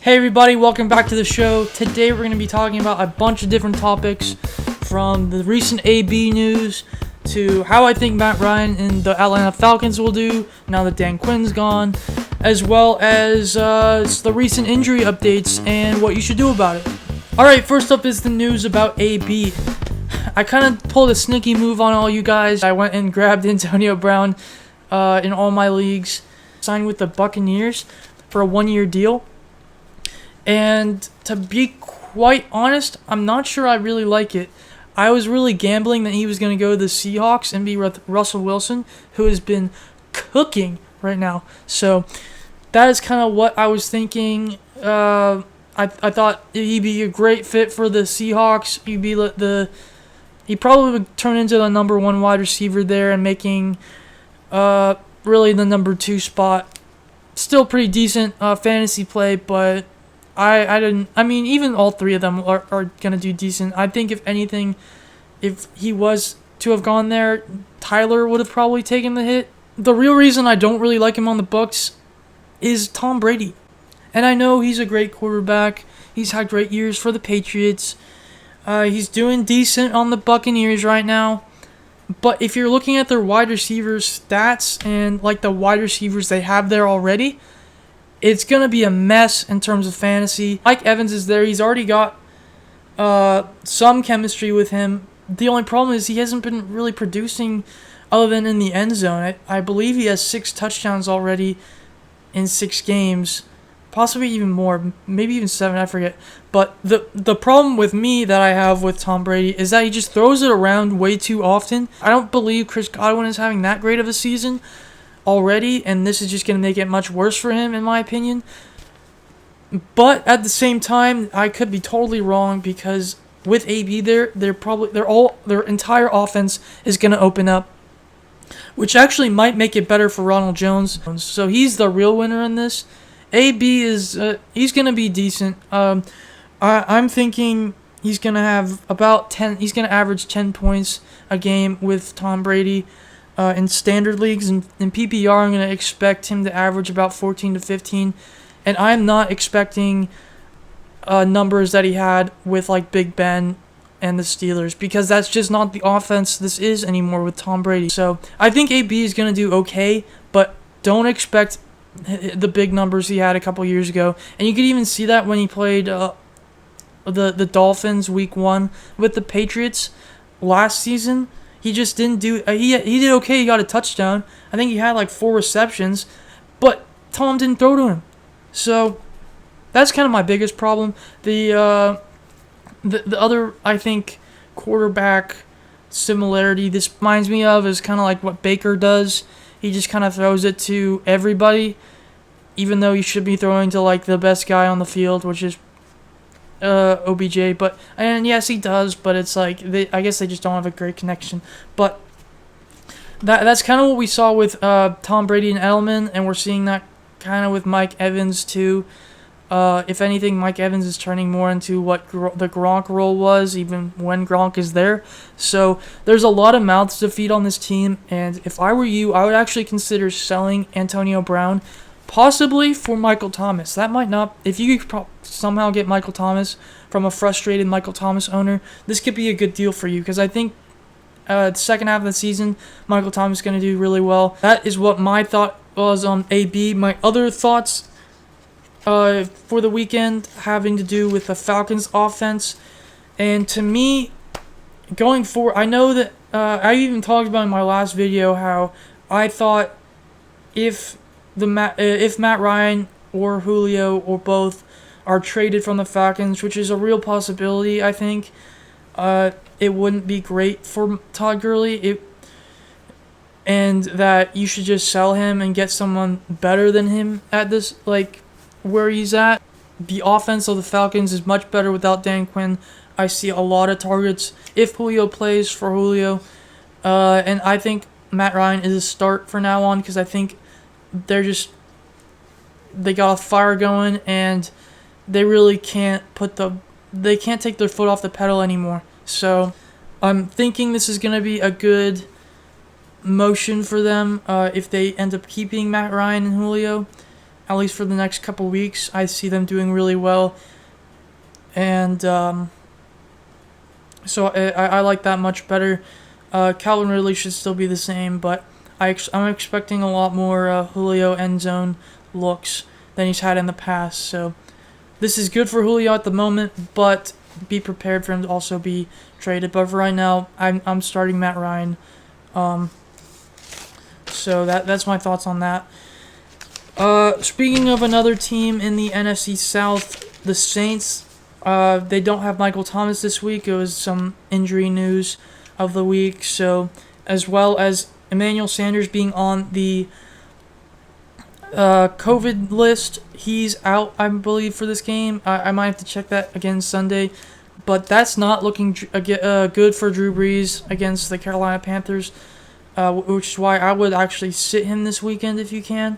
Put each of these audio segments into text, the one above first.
Hey everybody, welcome back to the show. Today we're going to be talking about a bunch of different topics, from the recent AB news to how I think Matt Ryan and the Atlanta Falcons will do now that Dan Quinn's gone, as well as the recent injury updates and what you should do about it. Alright, first up is the news about AB. I kind of pulled a sneaky move on all you guys. I went and grabbed Antonio Brown in all my leagues, signed with the Buccaneers for a 1-year deal. And to be quite honest, I'm not sure I really like it. I was really gambling that he was going to go to the Seahawks and be with Russell Wilson, who has been cooking right now. So that is kind of what I was thinking. I thought he'd be a great fit for the Seahawks. He probably would turn into the number one wide receiver there and making really the number 2 spot. Still pretty decent fantasy play, but I mean, even all three of them are going to do decent. I think, if anything, if he was to have gone there, Tyler would have probably taken the hit. The real reason I don't really like him on the Bucs is Tom Brady. And I know he's a great quarterback. He's had great years for the Patriots. He's doing decent on the Buccaneers right now. But if you're looking at their wide receivers stats and like the wide receivers they have there already, it's going to be a mess in terms of fantasy. Mike Evans is there. He's already got some chemistry with him. The only problem is he hasn't been really producing other than in the end zone. I believe he has 6 touchdowns already in 6 games. Possibly even more. Maybe even 7, I forget. But the problem with me that I have with Tom Brady is that he just throws it around way too often. I don't believe Chris Godwin is having that great of a season already, and this is just going to make it much worse for him, in my opinion. But at the same time, I could be totally wrong, because with AB there, their entire offense is going to open up, which actually might make it better for Ronald Jones. So he's the real winner in this. AB is he's going to be decent. I'm thinking he's going to have about 10. He's going to average 10 points a game with Tom Brady. In standard leagues and in PPR, I'm going to expect him to average about 14 to 15. And I'm not expecting numbers that he had with like Big Ben and the Steelers, because that's just not the offense this is anymore with Tom Brady. So I think AB is going to do okay, but don't expect the big numbers he had a couple years ago. And you could even see that when he played the Dolphins week 1 with the Patriots last season. He just didn't do. He did okay. He got a touchdown. I think he had like 4 receptions, but Tom didn't throw to him. So that's kind of my biggest problem. The other, I think, quarterback similarity this reminds me of is kind of like what Baker does. He just kind of throws it to everybody, even though he should be throwing to like the best guy on the field, which is OBJ, and yes, he does, but it's like I guess they just don't have a great connection. But that's kind of what we saw with Tom Brady and Edelman, and we're seeing that kind of with Mike Evans too. If anything, Mike Evans is turning more into what the Gronk role was, even when Gronk is there. So there's a lot of mouths to feed on this team, and if I were you, I would actually consider selling Antonio Brown, possibly for Michael Thomas. That might not... If you could somehow get Michael Thomas from a frustrated Michael Thomas owner, this could be a good deal for you, because I think the second half of the season, Michael Thomas is going to do really well. That is what my thought was on AB. My other thoughts for the weekend having to do with the Falcons offense. And to me, going forward, I know that I even talked about in my last video how I thought if Matt Ryan or Julio or both are traded from the Falcons, which is a real possibility, I think, it wouldn't be great for Todd Gurley. And that you should just sell him and get someone better than him at this, like, where he's at. The offense of the Falcons is much better without Dan Quinn. I see a lot of targets if Julio plays for Julio. And I think Matt Ryan is a start for now on, because I think they got a fire going, and they really can't take their foot off the pedal anymore. So I'm thinking this is going to be a good motion for them if they end up keeping Matt Ryan and Julio. at least for the next couple weeks. I see them doing really well, and so I like that much better. Calvin Ridley should still be the same, but I'm expecting a lot more Julio end zone looks than he's had in the past. So this is good for Julio at the moment, but be prepared for him to also be traded. But for right now, I'm starting Matt Ryan. So that's my thoughts on that. Speaking of another team in the NFC South, the Saints, they don't have Michael Thomas this week. It was some injury news of the week. So, as well as Emmanuel Sanders being on the COVID list, he's out, I believe, for this game. I might have to check that again Sunday. But that's not looking good for Drew Brees against the Carolina Panthers, which is why I would actually sit him this weekend if you can.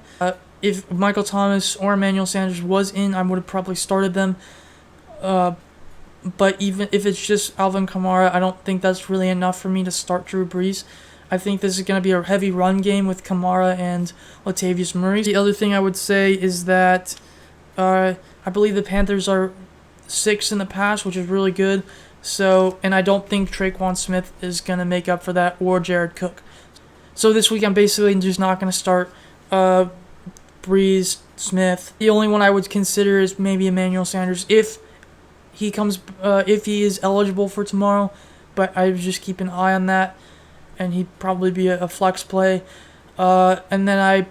If Michael Thomas or Emmanuel Sanders was in, I would have probably started them. But even if it's just Alvin Kamara, I don't think that's really enough for me to start Drew Brees. I think this is going to be a heavy run game with Kamara and Latavius Murray. The other thing I would say is that I believe the Panthers are 6 in the pass, which is really good. So, and I don't think Traquan Smith is going to make up for that, or Jared Cook. So this week I'm basically just not going to start Brees, Smith. The only one I would consider is maybe Emmanuel Sanders if he is eligible for tomorrow. But I would just keep an eye on that, and he'd probably be a flex play. And then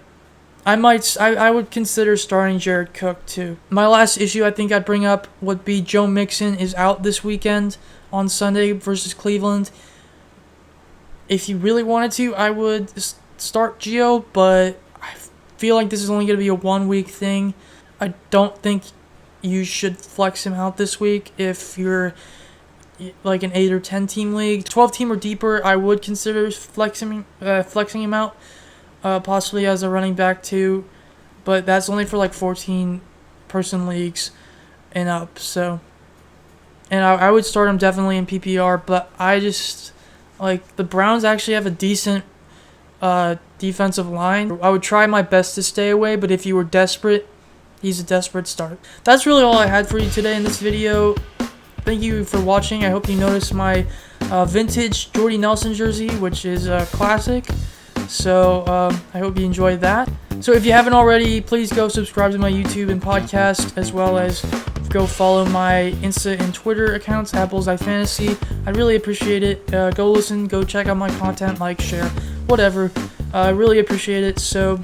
I would consider starting Jared Cook too. My last issue I think I'd bring up would be Joe Mixon is out this weekend on Sunday versus Cleveland. If you really wanted to, I would start Gio, but I feel like this is only going to be a 1 week thing. I don't think you should flex him out this week if you're like an 8 or 10 team league. 12 team or deeper, I would consider flexing him out. Possibly as a running back too, but that's only for like 14 person leagues and up. So, and I would start him definitely in PPR, but I just like the Browns actually have a decent defensive line. I would try my best to stay away, but if you were desperate, he's a desperate start. That's really all I had for you today in this video. Thank you for watching. I hope you noticed my vintage Jordy Nelson jersey, which is a classic. So I hope you enjoyed that. So if you haven't already, please go subscribe to my YouTube and podcast, as well as go follow my Insta and Twitter accounts, @BullseyeFantasy. I'd really appreciate it. Go listen, go check out my content, like, share, whatever. I really appreciate it. So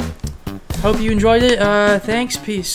hope you enjoyed it. Thanks. Peace.